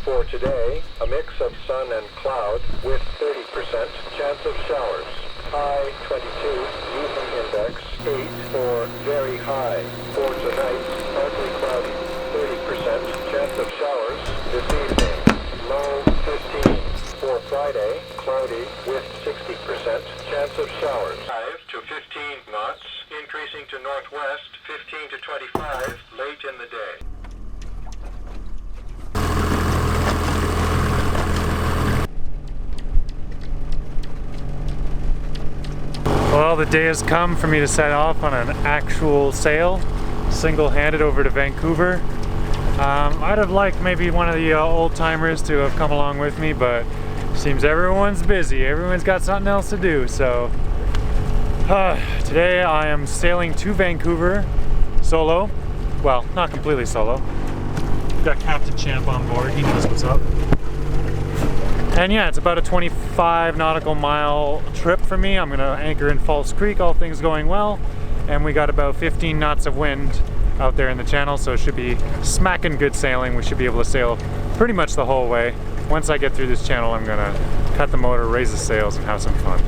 For today, a mix of sun and cloud with 30% chance of showers. High 22, UV index 8 or very high. For tonight, partly cloudy, 30% chance of showers this evening. Low 15. For Friday, cloudy with 60% chance of showers. 5 to 15 knots, increasing to northwest 15 to 25 late in the day. Well, the day has come for me to set off on an actual sail, single-handed over to Vancouver. I'd have liked maybe one of the old-timers to have come along with me, but seems everyone's busy. Everyone's got something else to do, so today I am sailing to Vancouver solo. Well, not completely solo. Got Captain Champ on board. He knows what's up. And yeah, it's about a 25 nautical mile trip for me. I'm gonna anchor in False Creek, all things going well. And we got about 15 knots of wind out there in the channel, so it should be smacking good sailing. We should be able to sail pretty much the whole way. Once I get through this channel, I'm gonna cut the motor, raise the sails, and have some fun.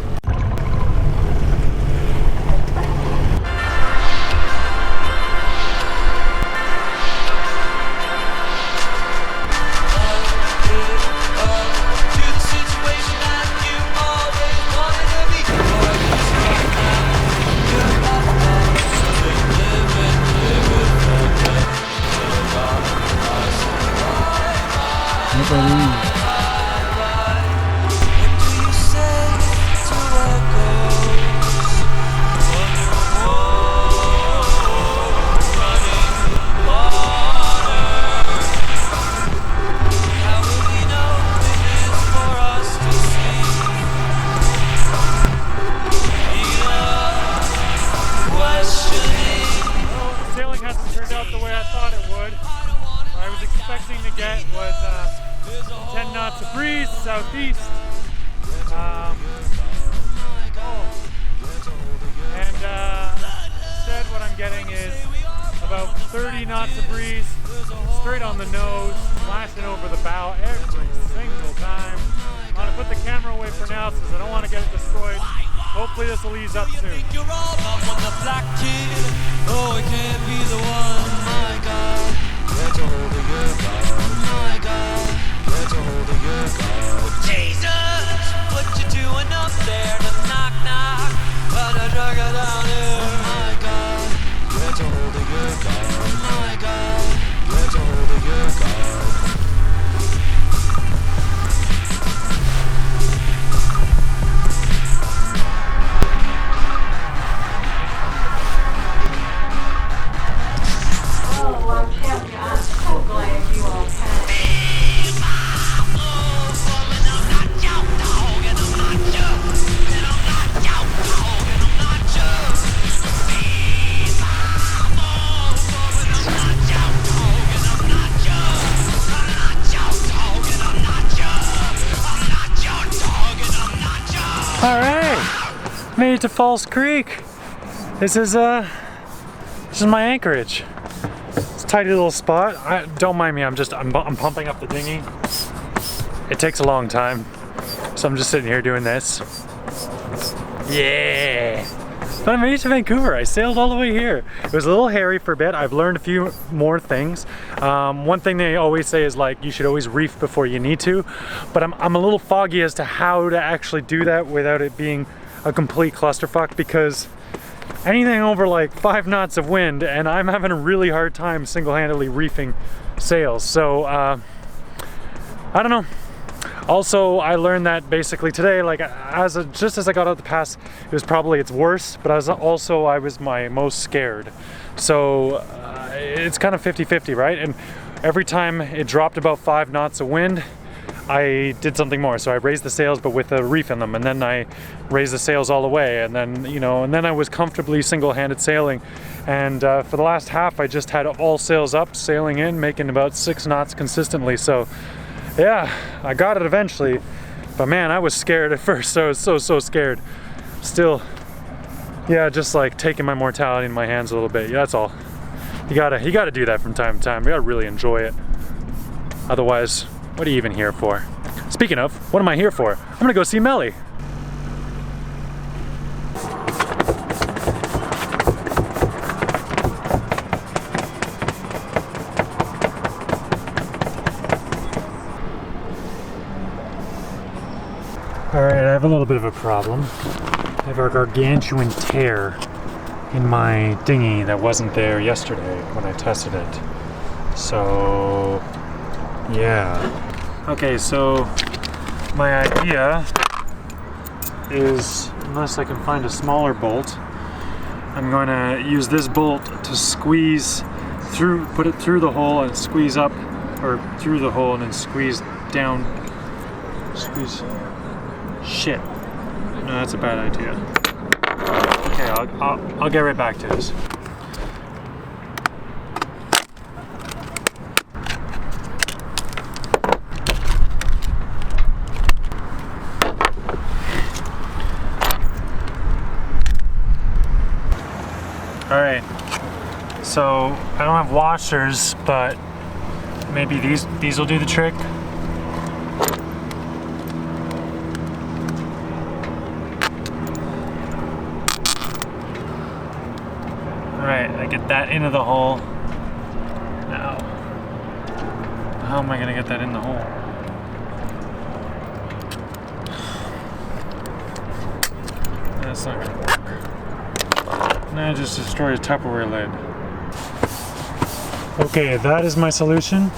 Sailing hasn't turned out the way I thought it would. I was expecting to get was 10 knots of breeze southeast, and instead what I'm getting is about 30 knots of breeze straight on the nose, flashing over the bow every single time. I'm gonna put the camera away for now since I don't want to get it destroyed. Hopefully this will ease up soon. Oh, it can't be the one, my God. Get a hold of your God, my God. Get a hold of your God. Jesus, what you doing up there? The knock knock, but I drug it down here, my God. Get a hold of your God, my God. Get a hold of your God. Alright, made it to False Creek. This is my anchorage. It's a tidy little spot. Don't mind me, I'm pumping up the dinghy. It takes a long time, so I'm just sitting here doing this. Yeah! But I made it to Vancouver. I sailed all the way here. It was a little hairy for a bit. I've learned a few more things. One thing they always say is like you should always reef before you need to, but I'm a little foggy as to how to actually do that without it being a complete clusterfuck, because anything over like 5 knots of wind and I'm having a really hard time single-handedly reefing sails. So I don't know. Also, I learned that basically today, like just as I got out the pass, it was probably its worst, but I was my most scared. So it's kind of 50-50, right? And every time it dropped about 5 knots of wind, I did something more. So I raised the sails, but with a reef in them, and then I raised the sails all the way, and then and then I was comfortably single-handed sailing. And for the last half, I just had all sails up, sailing in, making about 6 knots consistently. So yeah, I got it eventually, but man, I was scared at first. I was so scared. Still, yeah, just like taking my mortality in my hands a little bit. Yeah, that's all. You gotta do that from time to time. You gotta really enjoy it. Otherwise, What are you even here for? Speaking of, what am I here for? I'm gonna go see Melly. Alright, I have a little bit of a problem. I have a gargantuan tear in my dinghy that wasn't there yesterday when I tested it. So, yeah. Okay, so my idea is, unless I can find a smaller bolt, I'm going to use this bolt to squeeze through, put it through the hole and squeeze up, or through the hole and then squeeze down, squeeze. Shit. No, that's a bad idea. Okay, I'll get right back to this. Alright, so I don't have washers, but maybe these will do the trick. Alright, I get that into the hole. Now, how am I gonna get that in the hole? That's not gonna work. Now I just destroyed a Tupperware lid. Okay, that is my solution.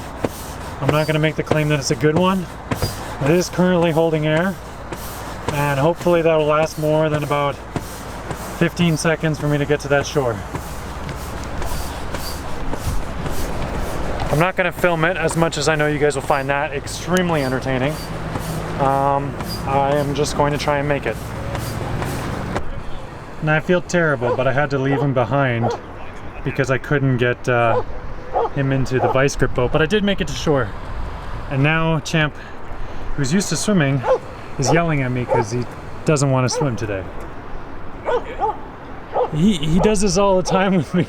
I'm not gonna make the claim that it's a good one. It is currently holding air, and hopefully that will last more than about 15 seconds for me to get to that shore. I'm not going to film it as much as I know you guys will find that extremely entertaining. I am just going to try and make it. And I feel terrible, but I had to leave him behind because I couldn't get him into the vice grip boat, but I did make it to shore. And now Champ, who's used to swimming, is yelling at me because he doesn't want to swim today. He does this all the time with me.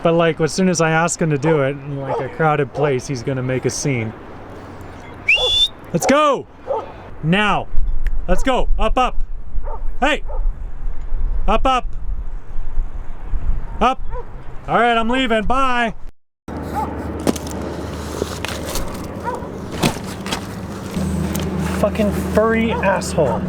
But like, as soon as I ask him to do it in like a crowded place, he's gonna make a scene. Let's go! Now! Let's go! Up, up! Hey! Up, up! Up! Alright, I'm leaving. Bye! Fucking furry asshole.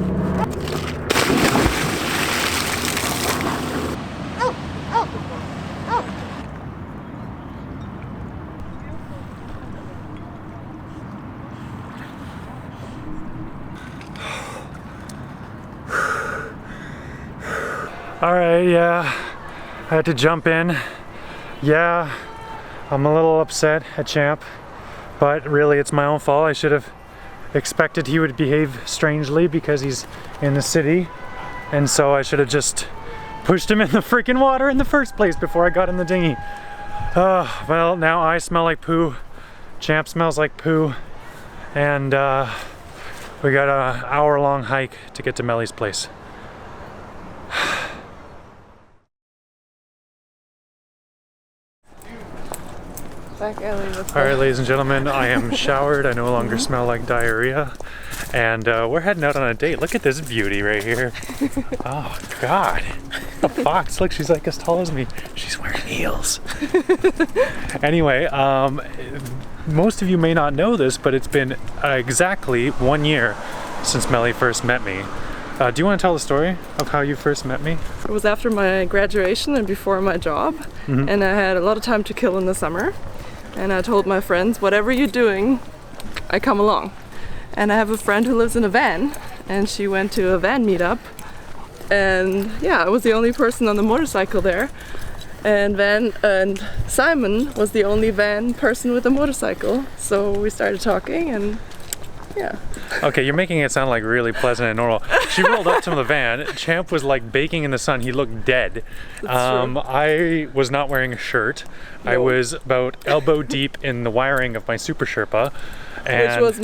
Alright, yeah, I had to jump in. Yeah, I'm a little upset at Champ, but really it's my own fault. I should have expected he would behave strangely because he's in the city, and so I should have just pushed him in the freaking water in the first place before I got in the dinghy. Well, now I smell like poo, Champ smells like poo, and we got an hour-long hike to get to Melly's place. Alright, ladies and gentlemen, I am showered. I no longer smell like diarrhea. And we're heading out on a date. Look at this beauty right here. Oh, God. A fox. Look, she's like as tall as me. She's wearing heels. Anyway, most of you may not know this, but it's been exactly 1 year since Melly first met me. Do you want to tell the story of how you first met me? It was after my graduation and before my job. And I had a lot of time to kill in the summer. And I told my friends, whatever you're doing, I come along. And I have a friend who lives in a van, and she went to a van meetup. And yeah, I was the only person on the motorcycle there. And Simon was the only van person with a motorcycle. So we started talking, and yeah. Okay, you're making it sound like really pleasant and normal. She rolled up to the van. Champ was like baking in the sun. He looked dead. I was not wearing a shirt. No. I was about elbow deep in the wiring of my Super Sherpa. Which was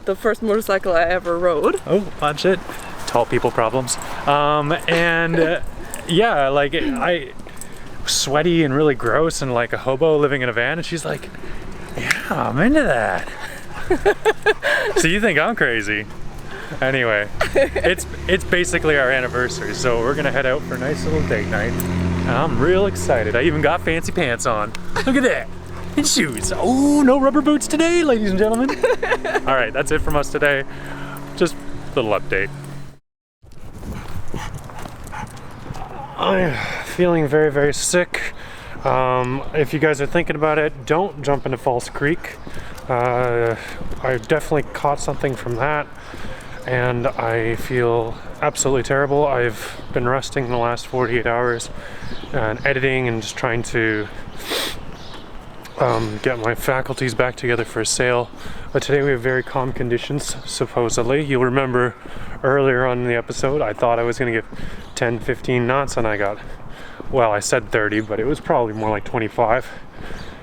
the first motorcycle I ever rode. Oh, watch it. Tall people problems. Yeah, like I sweaty and really gross and like a hobo living in a van, and she's like, yeah, I'm into that. So you think I'm crazy? Anyway, it's basically our anniversary, so we're gonna head out for a nice little date night. And I'm real excited. I even got fancy pants on. Look at that. And shoes. Oh, no rubber boots today, ladies and gentlemen. All right, that's it from us today. Just a little update. I'm feeling very, very sick. If you guys are thinking about it, don't jump into False Creek. I definitely caught something from that, and I feel absolutely terrible. I've been resting the last 48 hours and editing and just trying to get my faculties back together for a sail. But today we have very calm conditions, supposedly. You'll remember earlier on in the episode, I thought I was going to get 10, 15 knots, and I got, well, I said 30, but it was probably more like 25.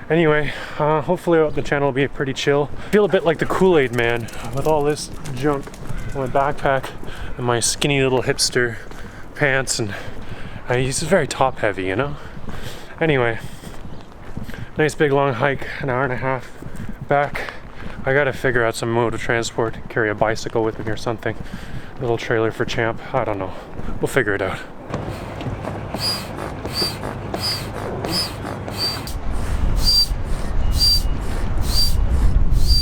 Anyway, hopefully the channel will be pretty chill. I feel a bit like the Kool-Aid man with all this junk in my backpack and my skinny little hipster pants, and he's very top heavy, you know? Anyway, nice big long hike, an hour and a half back. I gotta figure out some mode of transport, carry a bicycle with me or something. A little trailer for Champ, I don't know. We'll figure it out.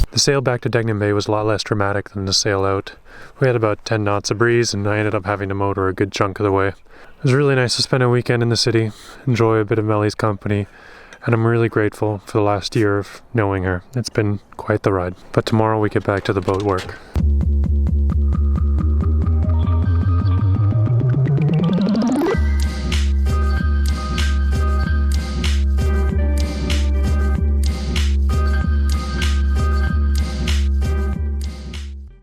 The sail back to Degnam Bay was a lot less dramatic than the sail out. We had about 10 knots of breeze, and I ended up having to motor a good chunk of the way. It was really nice to spend a weekend in the city, enjoy a bit of Melly's company, and I'm really grateful for the last year of knowing her. It's been quite the ride. But tomorrow we get back to the boat work.